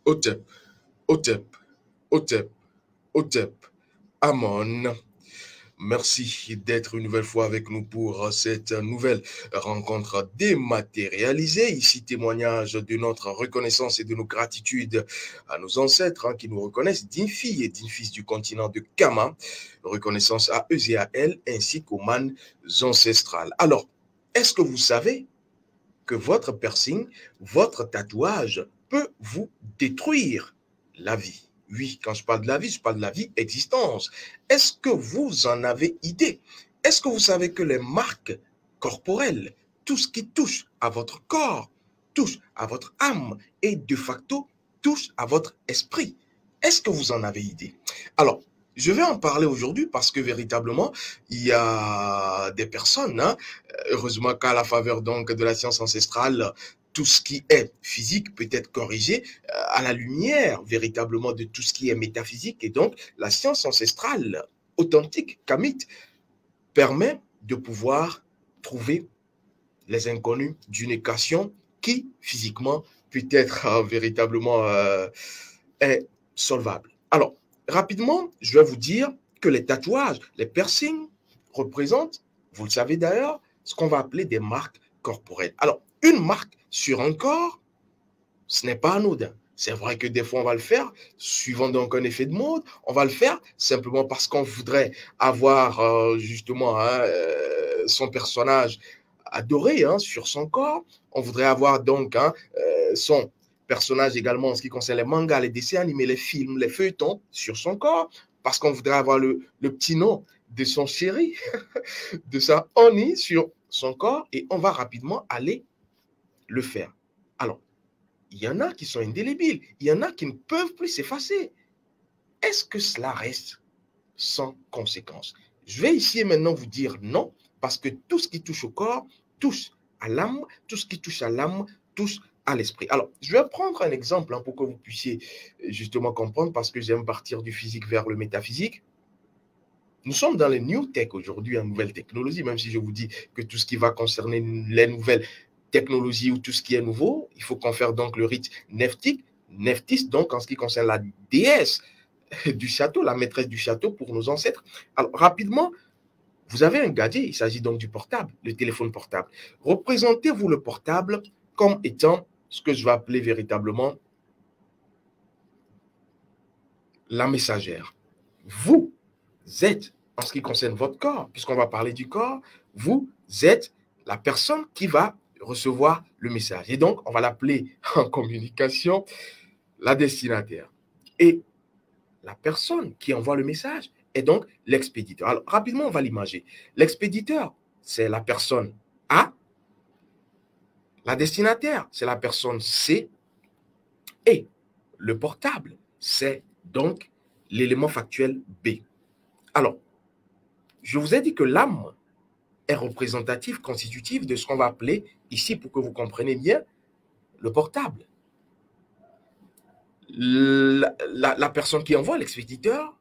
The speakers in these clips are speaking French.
Otep, Otep, Otep, Otep, Amon. Merci d'être une nouvelle fois avec nous pour cette nouvelle rencontre dématérialisée. Ici, témoignage de notre reconnaissance et de nos gratitudes à nos ancêtres qui nous reconnaissent dignes filles et dignes fils du continent de Kama. Reconnaissance à eux et à elles, ainsi qu'aux manes ancestrales. Alors, est-ce que vous savez que votre piercing, votre tatouage peut vous détruire la vie? Oui, quand je parle de la vie, je parle de la vie existence. Est-ce que vous en avez idée? Est-ce que vous savez que les marques corporelles, tout ce qui touche à votre corps, touche à votre âme et de facto touche à votre esprit? Est-ce que vous en avez idée? Alors, je vais en parler aujourd'hui parce que véritablement, il y a des personnes, heureusement qu'à la faveur donc de la science ancestrale, tout ce qui est physique peut être corrigé à la lumière véritablement de tout ce qui est métaphysique. Et donc, la science ancestrale authentique, kamite, permet de pouvoir trouver les inconnus d'une équation qui, physiquement, peut être véritablement est solvable. Alors, rapidement, je vais vous dire que les tatouages, les piercings représentent, vous le savez d'ailleurs, ce qu'on va appeler des marques corporelles. Alors, une marque sur un corps, ce n'est pas anodin. C'est vrai que des fois, on va le faire, suivant donc un effet de mode, on va le faire simplement parce qu'on voudrait avoir justement son personnage adoré sur son corps. On voudrait avoir donc son personnage également en ce qui concerne les mangas, les dessins animés, les films, les feuilletons sur son corps, parce qu'on voudrait avoir le petit nom de son chéri, de sa honey sur son corps, et on va rapidement aller le faire. Alors, il y en a qui sont indélébiles, il y en a qui ne peuvent plus s'effacer. Est-ce que cela reste sans conséquence? Je vais ici et maintenant vous dire non, parce que tout ce qui touche au corps touche à l'âme, tout ce qui touche à l'âme touche à l'esprit. Alors, je vais prendre un exemple pour que vous puissiez justement comprendre, parce que j'aime partir du physique vers le métaphysique. Nous sommes dans les new tech aujourd'hui, en nouvelle technologie, même si je vous dis que tout ce qui va concerner les nouvelles technologies ou tout ce qui est nouveau, il faut qu'on fasse donc le rite neftique, neftis, donc en ce qui concerne la déesse du château, la maîtresse du château pour nos ancêtres. Alors, rapidement, vous avez un gadget, il s'agit donc du portable, le téléphone portable. Représentez-vous le portable comme étant ce que je vais appeler véritablement la messagère. Vous êtes, en ce qui concerne votre corps, puisqu'on va parler du corps, vous êtes la personne qui va recevoir le message. Et donc, on va l'appeler en communication la destinataire. Et la personne qui envoie le message est donc l'expéditeur. Alors, rapidement, on va l'imager. L'expéditeur, c'est la personne A. La destinataire, c'est la personne C. Et le portable, c'est donc l'élément factuel B. Alors, je vous ai dit que l'âme est représentative, constitutive de ce qu'on va appeler, ici, pour que vous compreniez bien, le portable. La personne qui envoie, l'expéditeur,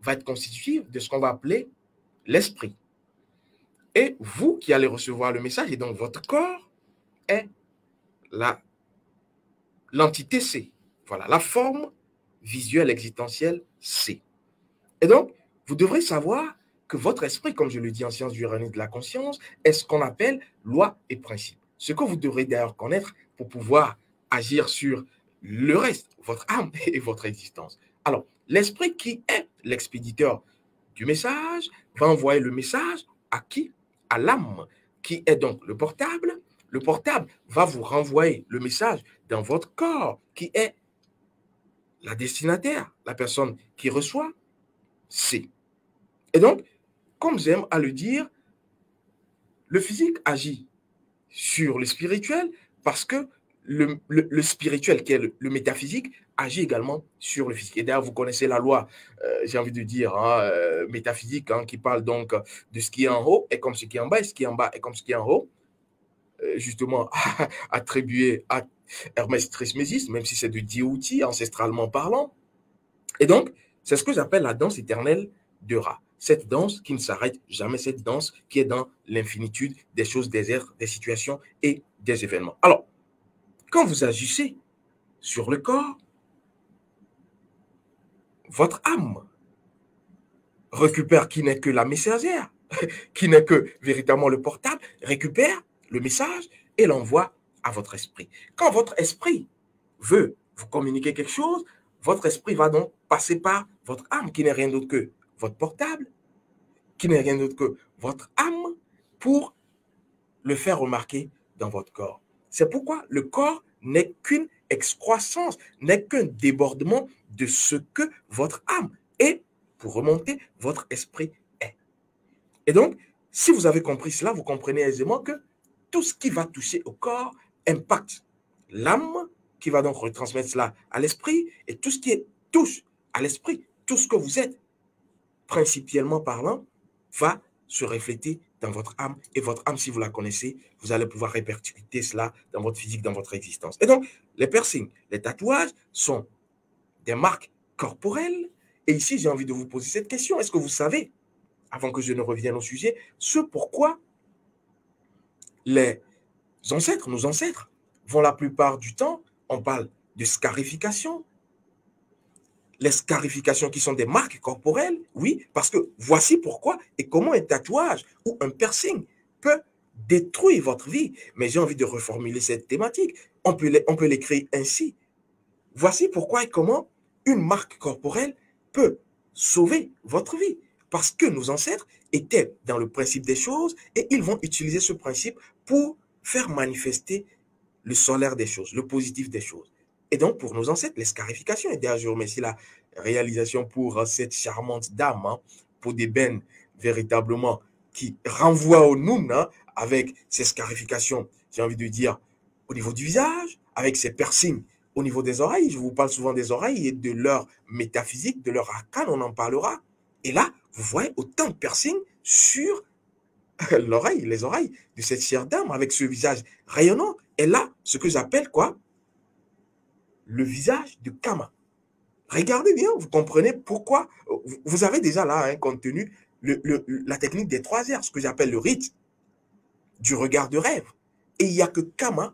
va être constitutive de ce qu'on va appeler l'esprit. Et vous qui allez recevoir le message, et donc votre corps, est l'entité C. Voilà, la forme visuelle existentielle C. Et donc, vous devrez savoir que votre esprit, comme je le dis en sciences du règne de la conscience, est ce qu'on appelle loi et principe. Ce que vous devrez d'ailleurs connaître pour pouvoir agir sur le reste, votre âme et votre existence. Alors, l'esprit qui est l'expéditeur du message va envoyer le message à qui? À l'âme, qui est donc le portable. Le portable va vous renvoyer le message dans votre corps, qui est la destinataire, la personne qui reçoit, c'est. Et donc, comme j'aime à le dire, le physique agit sur le spirituel, Parce que le spirituel, qui est le métaphysique, agit également sur le physique. Et d'ailleurs, vous connaissez la loi, j'ai envie de dire, hein, métaphysique, hein, qui parle donc de ce qui est en haut est comme ce qui est en bas, et ce qui est en bas est comme ce qui est en haut, justement attribué à Hermès Trismégistes, même si c'est de Diouti, ancestralement parlant. Et donc, c'est ce que j'appelle la danse éternelle de Ra. Cette danse qui ne s'arrête jamais, cette danse qui est dans l'infinitude des choses, des êtres, des situations et des événements. Alors, quand vous agissez sur le corps, votre âme récupère qui n'est que la messagère, qui n'est que véritablement le portable, récupère le message et l'envoie à votre esprit. Quand votre esprit veut vous communiquer quelque chose, votre esprit va donc passer par votre âme, qui n'est rien d'autre que votre portable, qui n'est rien d'autre que votre âme, pour le faire remarquer dans votre corps. C'est pourquoi le corps n'est qu'une excroissance, n'est qu'un débordement de ce que votre âme est, pour remonter, votre esprit est. Et donc, si vous avez compris cela, vous comprenez aisément que tout ce qui va toucher au corps impacte l'âme, qui va donc retransmettre cela à l'esprit, et tout ce qui touche à l'esprit, tout ce que vous êtes, principiellement parlant, va se refléter dans votre âme. Et votre âme, si vous la connaissez, vous allez pouvoir répercuter cela dans votre physique, dans votre existence. Et donc, les piercings, les tatouages sont des marques corporelles. Et ici, j'ai envie de vous poser cette question. Est-ce que vous savez, avant que je ne revienne au sujet, ce pourquoi les ancêtres, nos ancêtres, vont la plupart du temps, on parle de scarification, les scarifications qui sont des marques corporelles, oui, parce que voici pourquoi et comment un tatouage ou un piercing peut détruire votre vie. Mais j'ai envie de reformuler cette thématique. On peut l'écrire ainsi. Voici pourquoi et comment une marque corporelle peut sauver votre vie. Parce que nos ancêtres étaient dans le principe des choses et ils vont utiliser ce principe pour faire manifester le solaire des choses, le positif des choses. Et donc, pour nos ancêtres, les scarifications, et d'ailleurs, je remercie la réalisation pour cette charmante dame, hein, pour des bennes véritablement qui renvoie au Noun, hein, avec ces scarifications, j'ai envie de dire, au niveau du visage, avec ces piercings au niveau des oreilles. Je vous parle souvent des oreilles et de leur métaphysique, de leur arcane, on en parlera. Et là, vous voyez autant de piercings sur l'oreille, les oreilles de cette chère dame avec ce visage rayonnant. Et là, ce que j'appelle quoi? Le visage de Kama. Regardez bien, vous comprenez pourquoi. Vous avez déjà là, hein, compte tenu la technique des 3 airs, ce que j'appelle le rite du regard de rêve. Et il n'y a que Kama,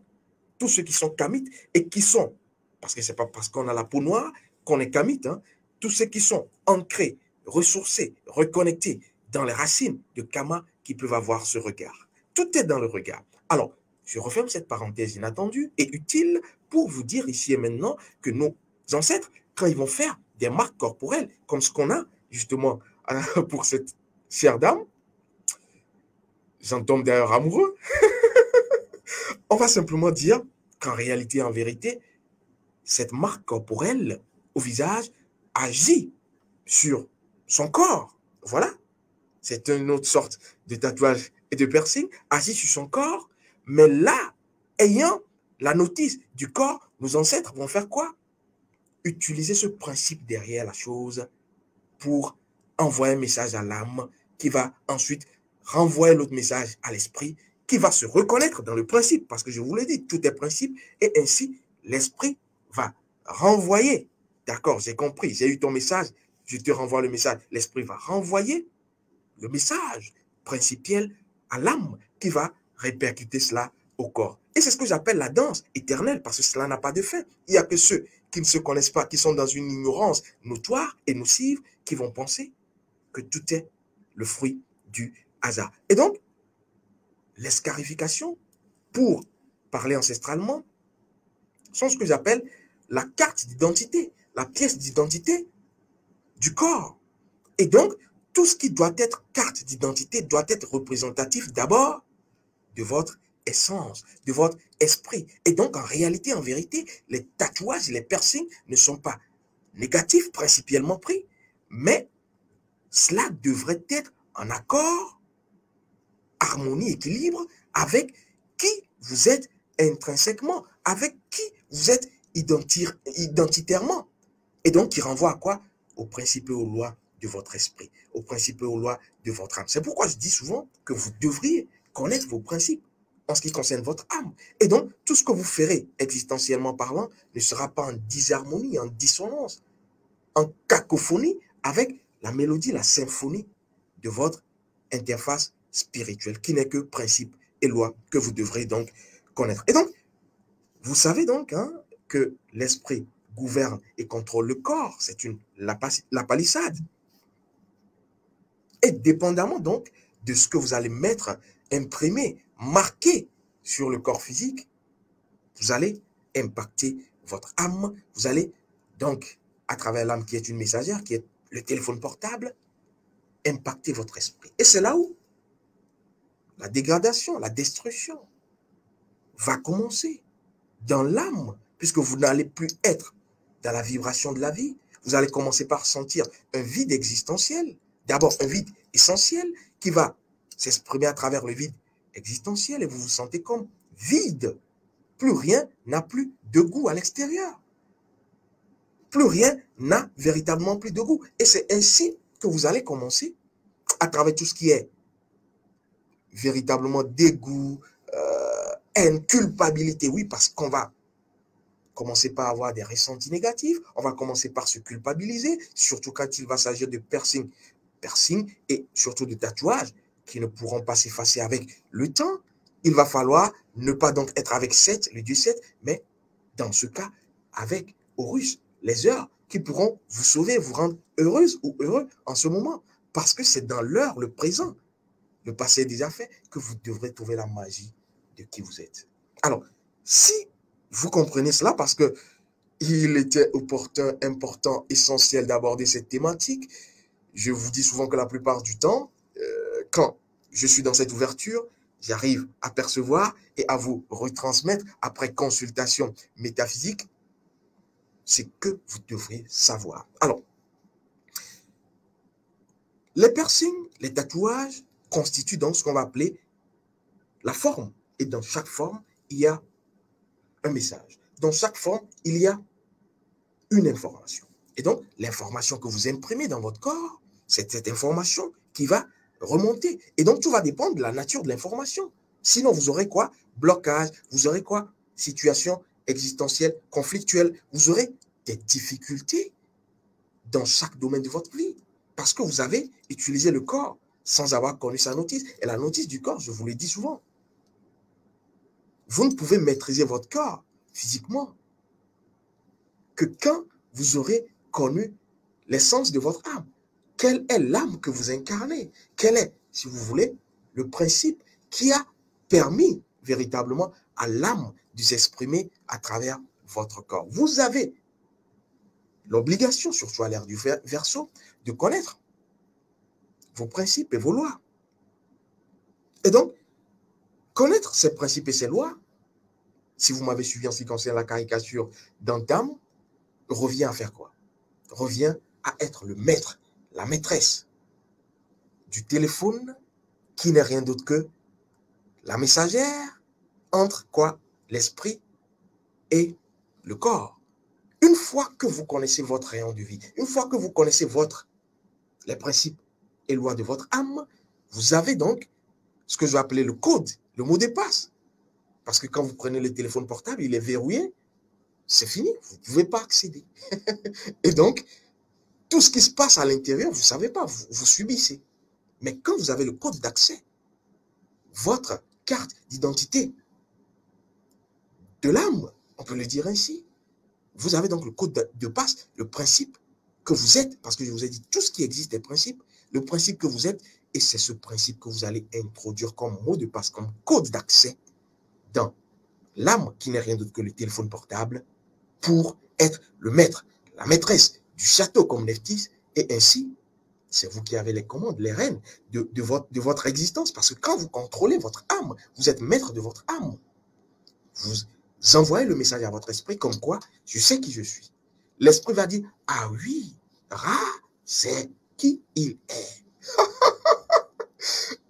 tous ceux qui sont kamites et qui sont, parce que ce n'est pas parce qu'on a la peau noire qu'on est kamite, hein, tous ceux qui sont ancrés, ressourcés, reconnectés dans les racines de Kama qui peuvent avoir ce regard. Tout est dans le regard. Alors, je referme cette parenthèse inattendue et utile pour vous dire ici et maintenant que nos ancêtres, quand ils vont faire des marques corporelles, comme ce qu'on a justement pour cette chère dame, j'en tombe d'ailleurs amoureux, on va simplement dire qu'en réalité, en vérité, cette marque corporelle au visage agit sur son corps. Voilà. C'est une autre sorte de tatouage et de piercing, agit sur son corps. Mais là, ayant la notice du corps, nos ancêtres vont faire quoi? Utiliser ce principe derrière la chose pour envoyer un message à l'âme qui va ensuite renvoyer l'autre message à l'esprit qui va se reconnaître dans le principe. Parce que je vous l'ai dit, tout est principe. Et ainsi, l'esprit va renvoyer. D'accord, j'ai compris, j'ai eu ton message, je te renvoie le message. L'esprit va renvoyer le message principiel à l'âme qui va répercuter cela au corps. Et c'est ce que j'appelle la danse éternelle, parce que cela n'a pas de fin. Il n'y a que ceux qui ne se connaissent pas, qui sont dans une ignorance notoire et nocive, qui vont penser que tout est le fruit du hasard. Et donc, les scarifications, pour parler ancestralement, sont ce que j'appelle la carte d'identité, la pièce d'identité du corps. Et donc, tout ce qui doit être carte d'identité doit être représentatif d'abord de votre essence, de votre esprit. Et donc, en réalité, en vérité, les tatouages, les piercings ne sont pas négatifs, principalement pris, mais cela devrait être en accord, harmonie, équilibre avec qui vous êtes intrinsèquement, avec qui vous êtes identitairement. Et donc, qui renvoie à quoi? Aux principes et aux lois de votre esprit, aux principes et aux lois de votre âme. C'est pourquoi je dis souvent que vous devriez connaître vos principes en ce qui concerne votre âme. Et donc, tout ce que vous ferez existentiellement parlant ne sera pas en disharmonie, en dissonance, en cacophonie avec la mélodie, la symphonie de votre interface spirituelle, qui n'est que principe et loi que vous devrez donc connaître. Et donc, vous savez donc que l'esprit gouverne et contrôle le corps. C'est la palissade. Et dépendamment donc de ce que vous allez mettre, imprimer, marquer sur le corps physique, vous allez impacter votre âme. Vous allez donc, à travers l'âme qui est une messagère, qui est le téléphone portable, impacter votre esprit. Et c'est là où la dégradation, la destruction va commencer dans l'âme, puisque vous n'allez plus être dans la vibration de la vie. Vous allez commencer par sentir un vide existentiel. D'abord, un vide essentiel qui va s'exprimer à travers le vide existentiel et vous vous sentez comme vide. Plus rien n'a plus de goût à l'extérieur. Plus rien n'a véritablement plus de goût. Et c'est ainsi que vous allez commencer à travers tout ce qui est véritablement dégoût, haine, culpabilité. Oui, parce qu'on va commencer par avoir des ressentis négatifs, on va commencer par se culpabiliser, surtout quand il va s'agir de piercing et surtout de tatouages qui ne pourront pas s'effacer avec le temps. Il va falloir ne pas donc être avec Seth, le dieu Seth, mais dans ce cas, avec Horus, les heures qui pourront vous sauver, vous rendre heureuse ou heureux en ce moment. Parce que c'est dans l'heure, le présent, le passé est déjà fait, que vous devrez trouver la magie de qui vous êtes. Alors, si vous comprenez cela, parce que il était opportun, important, essentiel d'aborder cette thématique, je vous dis souvent que la plupart du temps, quand je suis dans cette ouverture, j'arrive à percevoir et à vous retransmettre, après consultation métaphysique, ce que vous devrez savoir. Alors, les piercings, les tatouages constituent donc ce qu'on va appeler la forme. Et dans chaque forme, il y a un message. Dans chaque forme, il y a une information. Et donc, l'information que vous imprimez dans votre corps, c'est cette information qui va remonter. Et donc, tout va dépendre de la nature de l'information. Sinon, vous aurez quoi? Blocage. Vous aurez quoi? Situation existentielle, conflictuelle. Vous aurez des difficultés dans chaque domaine de votre vie. Parce que vous avez utilisé le corps sans avoir connu sa notice. Et la notice du corps, je vous l'ai dit souvent, vous ne pouvez maîtriser votre corps physiquement que quand vous aurez connu l'essence de votre âme. Quelle est l'âme que vous incarnez? Quel est, si vous voulez, le principe qui a permis véritablement à l'âme de s'exprimer à travers votre corps? Vous avez l'obligation, surtout à l'ère du Verseau, de connaître vos principes et vos lois. Et donc, connaître ces principes et ces lois, si vous m'avez suivi en ce qui concerne la caricature d'Antam, revient à faire quoi? Revient à être le maître, la maîtresse du téléphone qui n'est rien d'autre que la messagère entre quoi? L'esprit et le corps. Une fois que vous connaissez votre rayon de vie, une fois que vous connaissez les principes et lois de votre âme, vous avez donc ce que je vais appeler le code, le mot de passe. Parce que quand vous prenez le téléphone portable, il est verrouillé, c'est fini, vous ne pouvez pas accéder. Et donc, tout ce qui se passe à l'intérieur, vous ne savez pas, vous subissez. Mais quand vous avez le code d'accès, votre carte d'identité de l'âme, on peut le dire ainsi, vous avez donc le code de passe, le principe que vous êtes, parce que je vous ai dit, tout ce qui existe est principe, le principe que vous êtes, et c'est ce principe que vous allez introduire comme mot de passe, comme code d'accès dans l'âme, qui n'est rien d'autre que le téléphone portable, pour être le maître, la maîtresse du château comme Nephthys, et ainsi, c'est vous qui avez les commandes, les rênes de votre existence, parce que quand vous contrôlez votre âme, vous êtes maître de votre âme. Vous envoyez le message à votre esprit comme quoi, je sais qui je suis. L'esprit va dire, ah oui, Ra, c'est qui il est.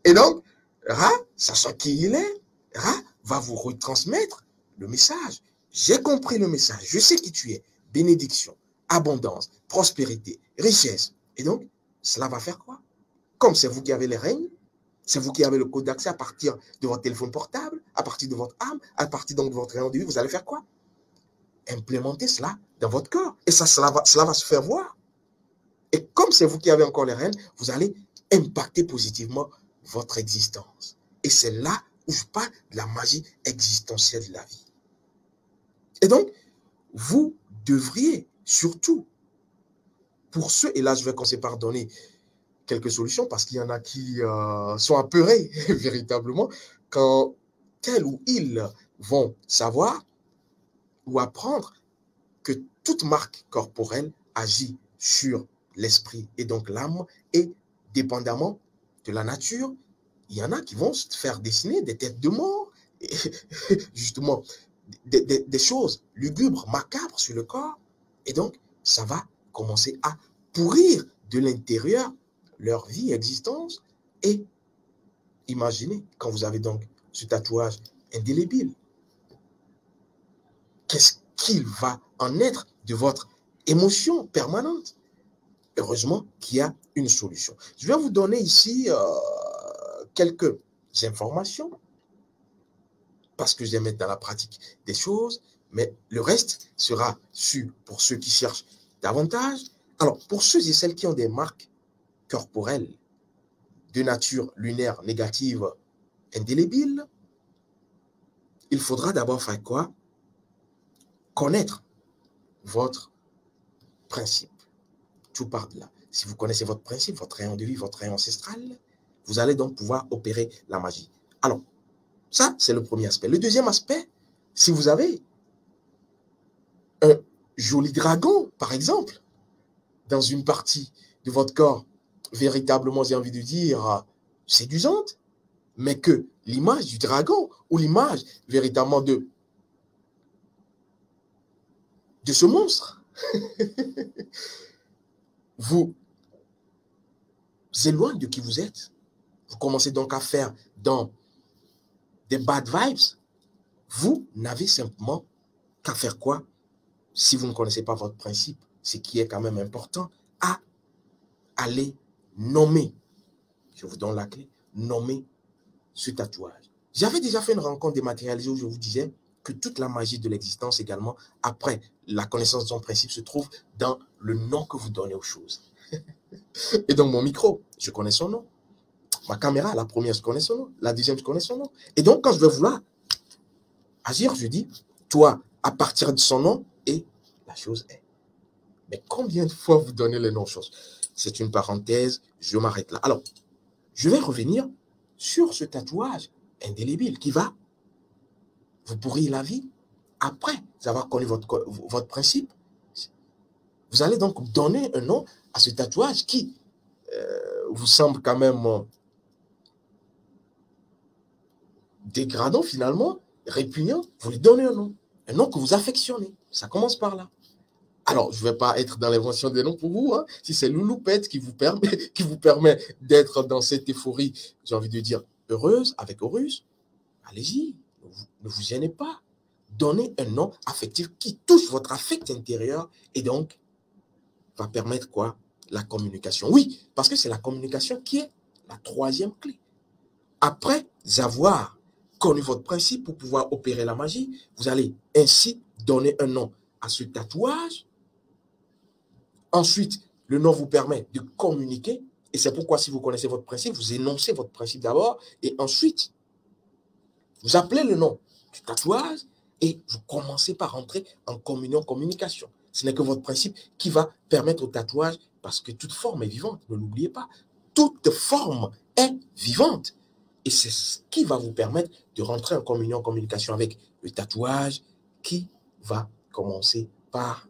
Et donc, Ra, sachant qui il est, Ra va vous retransmettre le message. J'ai compris le message. Je sais qui tu es. Bénédiction, abondance, prospérité, richesse. Et donc, cela va faire quoi? Comme c'est vous qui avez les règnes, c'est vous qui avez le code d'accès à partir de votre téléphone portable, à partir de votre âme, à partir donc de votre rayon de vie, vous allez faire quoi? Implémenter cela dans votre corps. Et ça, cela va se faire voir. Et comme c'est vous qui avez encore les rênes, vous allez impacter positivement votre existence. Et c'est là où je parle de la magie existentielle de la vie. Et donc, vous devriez surtout, pour ceux, et là je vais commencer par donner quelques solutions, parce qu'il y en a qui sont apeurés véritablement, quand elles ou ils vont savoir ou apprendre que toute marque corporelle agit sur l'esprit et donc l'âme, et dépendamment de la nature, il y en a qui vont se faire dessiner des têtes de mort, et justement, des choses lugubres, macabres sur le corps, et donc ça va commencer à pourrir de l'intérieur leur vie, existence, et imaginez quand vous avez donc ce tatouage indélébile, qu'est-ce qu'il va en être de votre émotion permanente? Heureusement qu'il y a une solution. Je vais vous donner ici quelques informations, parce que je vais mettre dans la pratique des choses, mais le reste sera su pour ceux qui cherchent davantage. Alors, pour ceux et celles qui ont des marques corporelles de nature lunaire négative indélébile, il faudra d'abord faire quoi? Connaître votre principe. Tout part de là. Si vous connaissez votre principe, votre rayon de vie, votre rayon ancestral, vous allez donc pouvoir opérer la magie. Alors, ça, c'est le premier aspect. Le deuxième aspect, si vous avez un joli dragon, par exemple, dans une partie de votre corps, véritablement, j'ai envie de dire, séduisante, mais que l'image du dragon ou l'image véritablement de ce monstre vous éloigne de qui vous êtes. Vous commencez donc à faire dans des bad vibes. Vous n'avez simplement qu'à faire quoi? Si vous ne connaissez pas votre principe, ce qui est quand même important, à aller nommer, je vous donne la clé, nommer ce tatouage. J'avais déjà fait une rencontre dématérialisée où je vous disais que toute la magie de l'existence également, après la connaissance de son principe, se trouve dans le nom que vous donnez aux choses. Et donc mon micro, je connais son nom. Ma caméra, la première, je connais son nom. La deuxième, je connais son nom. Et donc quand je vais vouloir agir, je dis, toi, à partir de son nom, et la chose est. Mais combien de fois vous donnez les noms aux choses? C'est une parenthèse, je m'arrête là. Alors, je vais revenir sur ce tatouage indélébile qui va vous pourrir la vie. Après avoir connu votre principe, vous allez donc donner un nom à ce tatouage qui vous semble quand même dégradant finalement, répugnant. Vous lui donnez un nom que vous affectionnez. Ça commence par là. Alors, je ne vais pas être dans l'invention des noms pour vous. Hein. Si c'est Louloupette qui vous permet d'être dans cette euphorie, j'ai envie de dire, heureuse, avec Horus, allez-y, ne vous gênez pas. Donnez un nom affectif qui touche votre affect intérieur et donc va permettre quoi? La communication. Oui, parce que c'est la communication qui est la troisième clé. Après avoir connu votre principe pour pouvoir opérer la magie, vous allez ainsi donner un nom à ce tatouage. Ensuite, le nom vous permet de communiquer. Et c'est pourquoi, si vous connaissez votre principe, vous énoncez votre principe d'abord. Et ensuite, vous appelez le nom du tatouage et vous commencez par entrer en communion, communication. Ce n'est que votre principe qui va permettre au tatouage, parce que toute forme est vivante, ne l'oubliez pas. Toute forme est vivante. Et c'est ce qui va vous permettre de rentrer en communion, communication avec le tatouage qui va commencer par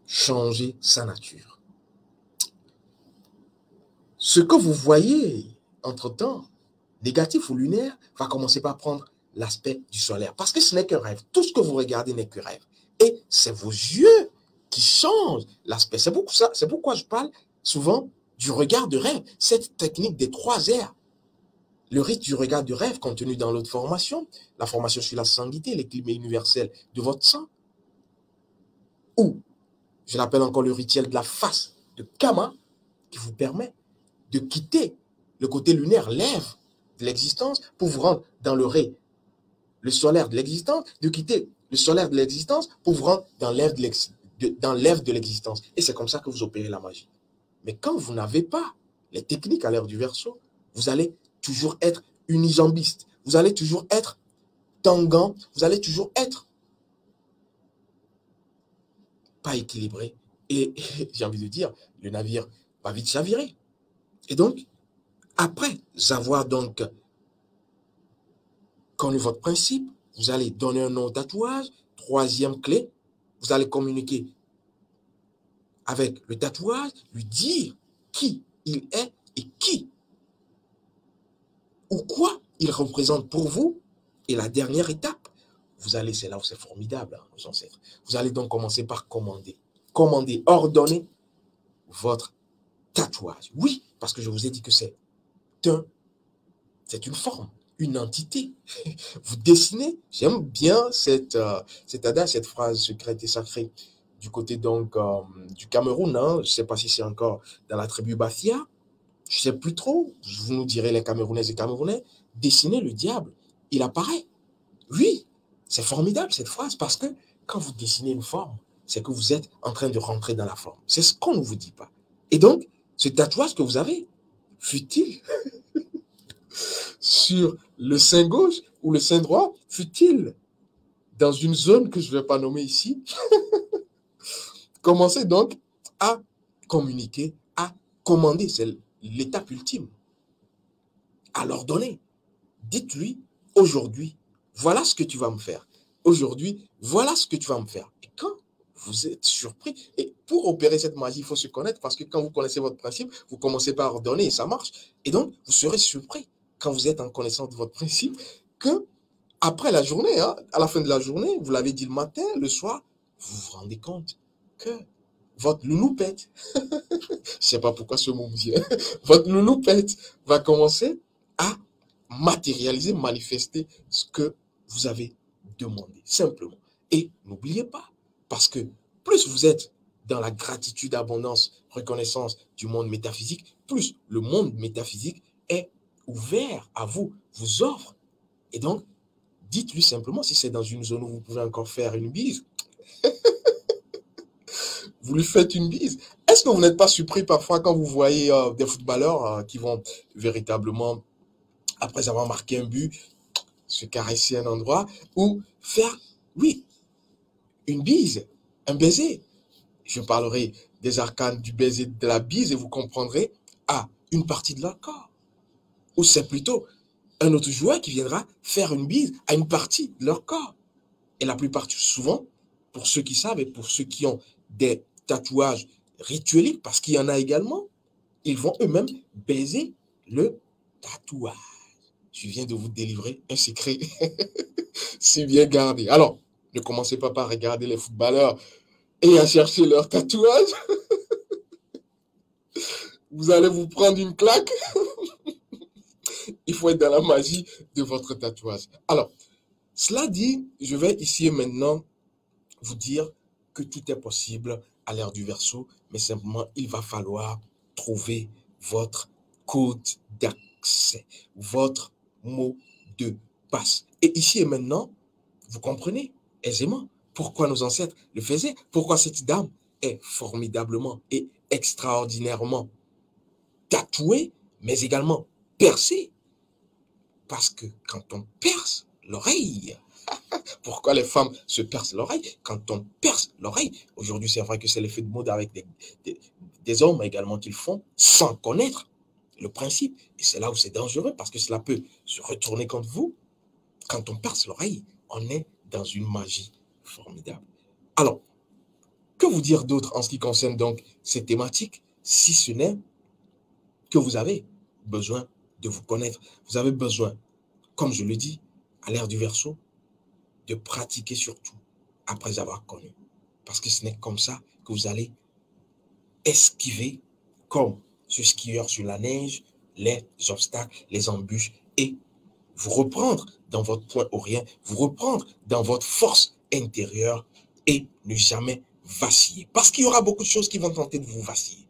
changer sa nature. Ce que vous voyez, entre-temps, négatif ou lunaire, va commencer par prendre l'aspect du solaire. Parce que ce n'est qu'un rêve. Tout ce que vous regardez n'est que rêve. Et c'est vos yeux qui changent l'aspect. C'est pourquoi je parle souvent du regard de rêve. Cette technique des 3 R. le rite du regard de rêve contenu dans l'autre formation, la formation sur la sanguité, les climats universels de votre sang, ou, je l'appelle encore le rituel de la face de Kama, qui vous permet de quitter le côté lunaire, l'ève de l'existence, pour vous rendre dans le ré, le solaire de l'existence, de quitter le solaire de l'existence pour vous rendre dans l'ève de l'existence. Et c'est comme ça que vous opérez la magie. Mais quand vous n'avez pas les techniques à l'ère du Verseau, vous allez toujours être unijambiste, vous allez toujours être tangant, vous allez toujours être pas équilibré. Et j'ai envie de dire, le navire va vite chavirer. Et donc, après avoir donc connu votre principe, vous allez donner un nom au tatouage. Troisième clé, vous allez communiquer avec le tatouage, lui dire qui il est et qui ou quoi il représente pour vous. Et la dernière étape, vous allez, c'est là où c'est formidable, hein, nos ancêtres. Vous allez donc commencer par commander. Commander, ordonner votre tatouage. Oui, parce que je vous ai dit que c'est une forme, une entité. Vous dessinez, j'aime bien cette adage, cette phrase secrète et sacrée du côté donc du Cameroun. Hein. Je ne sais pas si c'est encore dans la tribu Bafia. Je ne sais plus trop. Vous nous direz les Camerounaises et Camerounais. Dessinez le diable, il apparaît. Oui, c'est formidable cette phrase parce que quand vous dessinez une forme, c'est que vous êtes en train de rentrer dans la forme. C'est ce qu'on ne vous dit pas. Et donc, ce tatouage que vous avez, fut-il sur le sein gauche ou le sein droit, fut-il dans une zone que je ne vais pas nommer ici, commencez donc à communiquer, à commander. C'est l'étape ultime. À l'ordonner. Dites-lui, aujourd'hui, voilà ce que tu vas me faire. Aujourd'hui, voilà ce que tu vas me faire. Et quand vous êtes surpris, et pour opérer cette magie, il faut se connaître, parce que quand vous connaissez votre principe, vous commencez par ordonner et ça marche. Et donc, vous serez surpris quand vous êtes en connaissance de votre principe, que après la journée, hein, à la fin de la journée, vous l'avez dit le matin, le soir, vous vous rendez compte que votre louloupette, je ne sais pas pourquoi ce mot me vient, votre louloupette va commencer à matérialiser, manifester ce que vous avez demandé, simplement. Et n'oubliez pas, parce que plus vous êtes dans la gratitude, abondance, reconnaissance du monde métaphysique, plus le monde métaphysique est ouvert à vous, vous offre. Et donc, dites-lui simplement, si c'est dans une zone où vous pouvez encore faire une bise, vous lui faites une bise. Est-ce que vous n'êtes pas surpris parfois quand vous voyez des footballeurs qui vont véritablement, après avoir marqué un but, se caresser un endroit ou faire, oui, une bise, un baiser. Je parlerai des arcanes du baiser, de la bise et vous comprendrez à une partie de leur corps. Ou c'est plutôt un autre joueur qui viendra faire une bise à une partie de leur corps. Et la plupart, souvent, pour ceux qui savent et pour ceux qui ont des tatouages ritueliques, parce qu'il y en a également, ils vont eux-mêmes baiser le tatouage. Je viens de vous délivrer un secret si bien gardé. Alors, ne commencez pas par regarder les footballeurs et à chercher leur tatouage. Vous allez vous prendre une claque. Il faut être dans la magie de votre tatouage. Alors, cela dit, je vais ici et maintenant vous dire que tout est possible à l'ère du Verseau, mais simplement, il va falloir trouver votre code d'accès, votre mot de passe. Et ici et maintenant, vous comprenez aisément pourquoi nos ancêtres le faisaient, pourquoi cette dame est formidablement et extraordinairement tatouée, mais également percée. Parce que quand on perce l'oreille, pourquoi les femmes se percent l'oreille? Quand on perce l'oreille, aujourd'hui c'est vrai que c'est l'effet de mode avec des hommes également qu'ils font sans connaître le principe. Et c'est là où c'est dangereux parce que cela peut se retourner contre vous. Quand on perce l'oreille, on est dans une magie formidable. Alors, que vous dire d'autre en ce qui concerne donc ces thématiques, si ce n'est que vous avez besoin de vous connaître. Vous avez besoin, comme je le dis, à l'ère du Verseau, de pratiquer surtout après avoir connu. Parce que ce n'est comme ça que vous allez esquiver, comme ce skieur sur la neige, les obstacles, les embûches et vous reprendre dans votre point au rien, vous reprendre dans votre force intérieure et ne jamais vaciller. Parce qu'il y aura beaucoup de choses qui vont tenter de vous vaciller.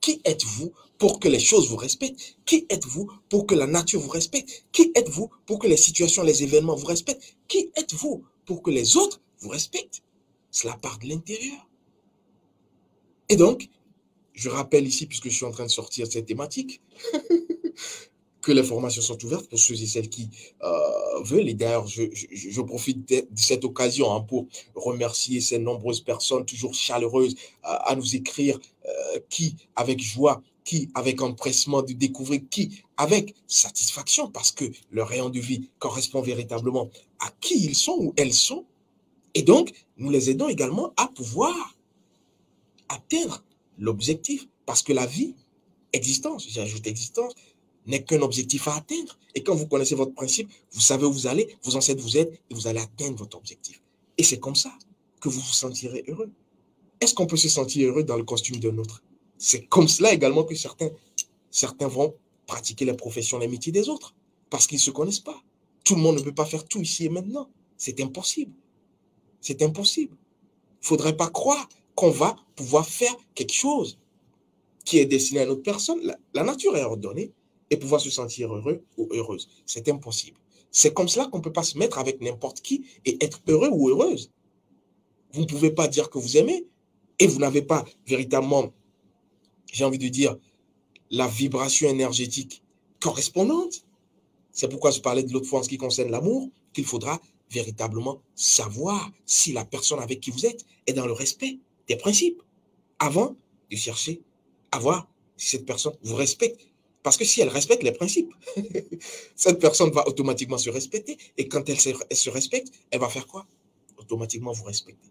Qui êtes-vous pour que les choses vous respectent? Qui êtes-vous pour que la nature vous respecte? Qui êtes-vous pour que les situations, les événements vous respectent? Qui êtes-vous pour que les autres vous respectent? Cela part de l'intérieur. Et donc, je rappelle ici, puisque je suis en train de sortir cette thématique, que les formations sont ouvertes pour ceux et celles qui veulent. Et d'ailleurs, je profite de cette occasion hein, pour remercier ces nombreuses personnes toujours chaleureuses à nous écrire, qui avec joie, qui avec empressement de découvrir, qui avec satisfaction, parce que leur rayon de vie correspond véritablement à qui ils sont ou elles sont. Et donc, nous les aidons également à pouvoir atteindre l'objectif, parce que la vie, existence, j'ajoute existence, n'est qu'un objectif à atteindre. Et quand vous connaissez votre principe, vous savez où vous allez, vos ancêtres vous aident et vous allez atteindre votre objectif. Et c'est comme ça que vous vous sentirez heureux. Est-ce qu'on peut se sentir heureux dans le costume d'un autre? C'est comme cela également que certains vont pratiquer les professions, les métiers des autres, parce qu'ils ne se connaissent pas. Tout le monde ne peut pas faire tout ici et maintenant. C'est impossible. C'est impossible. Il ne faudrait pas croire qu'on va pouvoir faire quelque chose qui est destiné à une autre personne. La nature est ordonnée et pouvoir se sentir heureux ou heureuse. C'est impossible. C'est comme cela qu'on ne peut pas se mettre avec n'importe qui et être heureux ou heureuse. Vous ne pouvez pas dire que vous aimez et vous n'avez pas véritablement, j'ai envie de dire, la vibration énergétique correspondante. C'est pourquoi je parlais de l'autre fois en ce qui concerne l'amour, qu'il faudra véritablement savoir si la personne avec qui vous êtes est dans le respect des principes avant de chercher à voir si cette personne vous respecte. Parce que si elle respecte les principes, cette personne va automatiquement se respecter. Et quand elle se respecte, elle va faire quoi? Automatiquement vous respecter.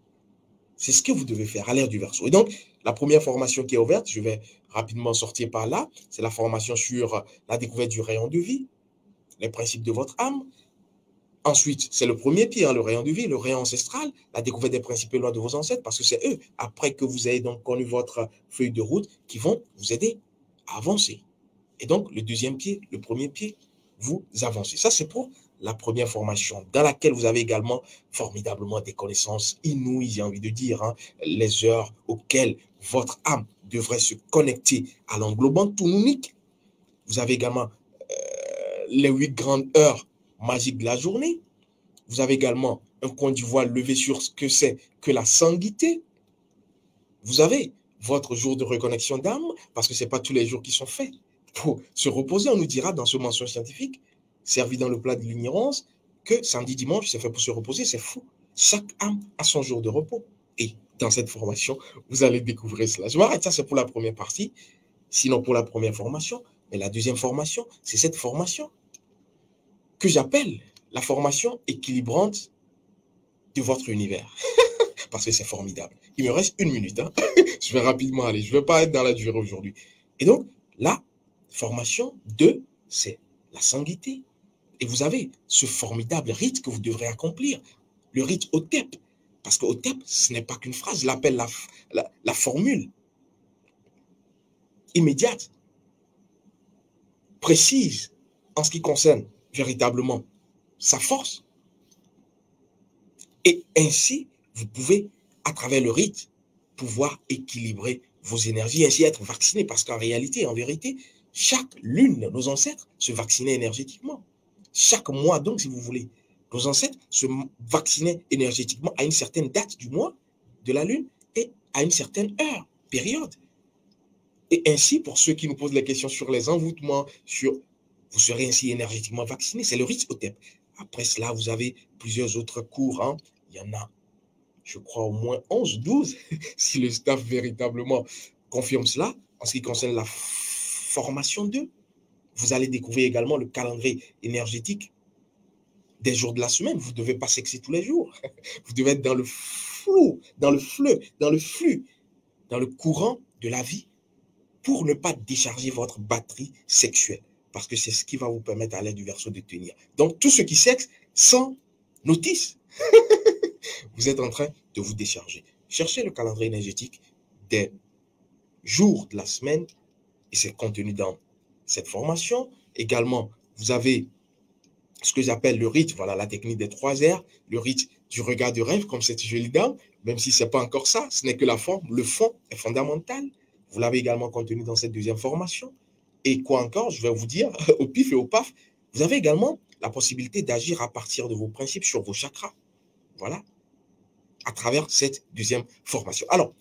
C'est ce que vous devez faire à l'ère du Verseau. Et donc, la première formation qui est ouverte, je vais rapidement sortir par là, c'est la formation sur la découverte du rayon de vie, les principes de votre âme. Ensuite, c'est le premier pied, hein, le rayon de vie, le rayon ancestral, la découverte des principes et lois de vos ancêtres, parce que c'est eux, après que vous ayez donc connu votre feuille de route, qui vont vous aider à avancer. Et donc, le deuxième pied, le premier pied, vous avancez. Ça, c'est pour la première formation, dans laquelle vous avez également formidablement des connaissances inouïes, j'ai envie de dire, hein, les heures auxquelles votre âme devrait se connecter à l'englobant tout unique. Vous avez également les 8 grandes heures magiques de la journée. Vous avez également un coin du voile levé sur ce que c'est que la sanguité. Vous avez votre jour de reconnexion d'âme, parce que ce n'est pas tous les jours qui sont faits pour se reposer. On nous dira dans ce mention scientifique, servi dans le plat de l'ignorance, que samedi, dimanche, c'est fait pour se reposer. C'est fou. Chaque âme a son jour de repos. Et dans cette formation, vous allez découvrir cela. Je m'arrête, ça c'est pour la première partie, sinon pour la première formation. Mais la deuxième formation, c'est cette formation que j'appelle la formation équilibrante de votre univers. Parce que c'est formidable. Il me reste 1 minute. Hein. Je vais rapidement aller. Je ne vais pas être dans la durée aujourd'hui. Et donc, la formation 2, c'est la sanguité. Et vous avez ce formidable rite que vous devrez accomplir. Le rite Hotep. Parce que Hotep, ce n'est pas qu'une phrase. Je l'appelle la formule immédiate, précise, en ce qui concerne véritablement sa force. Et ainsi, vous pouvez, à travers le rite, pouvoir équilibrer vos énergies, ainsi être vacciné. Parce qu'en réalité, en vérité, chaque lune, nos ancêtres se vaccinaient énergétiquement. Chaque mois, donc, si vous voulez, nos ancêtres se vaccinaient énergétiquement à une certaine date du mois, de la lune, et à une certaine heure, période. Et ainsi, pour ceux qui nous posent les questions sur les envoûtements, vous serez ainsi énergétiquement vacciné. C'est le rite Hotep. Après cela, vous avez plusieurs autres cours. Hein. Il y en a, je crois, au moins 11, 12, si le staff véritablement confirme cela. En ce qui concerne la formation 2, vous allez découvrir également le calendrier énergétique des jours de la semaine. Vous ne devez pas sexer tous les jours. Vous devez être dans le flou, dans le fleu, dans le flux, dans le courant de la vie pour ne pas décharger votre batterie sexuelle. Parce que c'est ce qui va vous permettre à l'aide du Verseau de tenir. Donc, tout ce qui sexe, sans notice, vous êtes en train de vous décharger. Cherchez le calendrier énergétique des jours de la semaine et c'est contenu dans cette formation. Également, vous avez ce que j'appelle le rite, voilà la technique des 3 R, le rite du regard de rêve, comme cette jolie dame, même si ce n'est pas encore ça, ce n'est que la forme, le fond est fondamental. Vous l'avez également contenu dans cette deuxième formation. Et quoi encore, je vais vous dire, au pif et au paf, vous avez également la possibilité d'agir à partir de vos principes sur vos chakras. Voilà, à travers cette deuxième formation. Alors,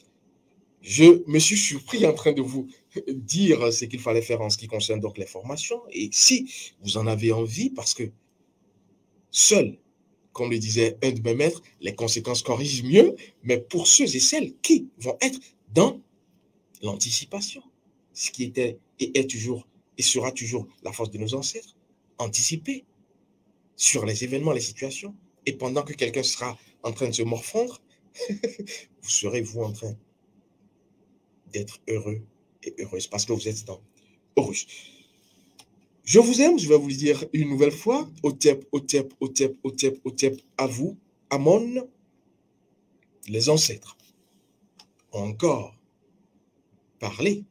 je me suis surpris en train de vous dire ce qu'il fallait faire en ce qui concerne donc les formations. Et si vous en avez envie, parce que seul, comme le disait un de mes maîtres, les conséquences corrigent mieux, mais pour ceux et celles qui vont être dans l'anticipation, ce qui était et est toujours et sera toujours la force de nos ancêtres, anticiper sur les événements, les situations, et pendant que quelqu'un sera en train de se morfondre, vous serez vous en train d'être heureux et heureuse parce que vous êtes dans Horus. Je vous aime, je vais vous le dire une nouvelle fois. Otep, Otep, Otep, Otep, Otep, à vous, Amon, les ancêtres ont encore parlé.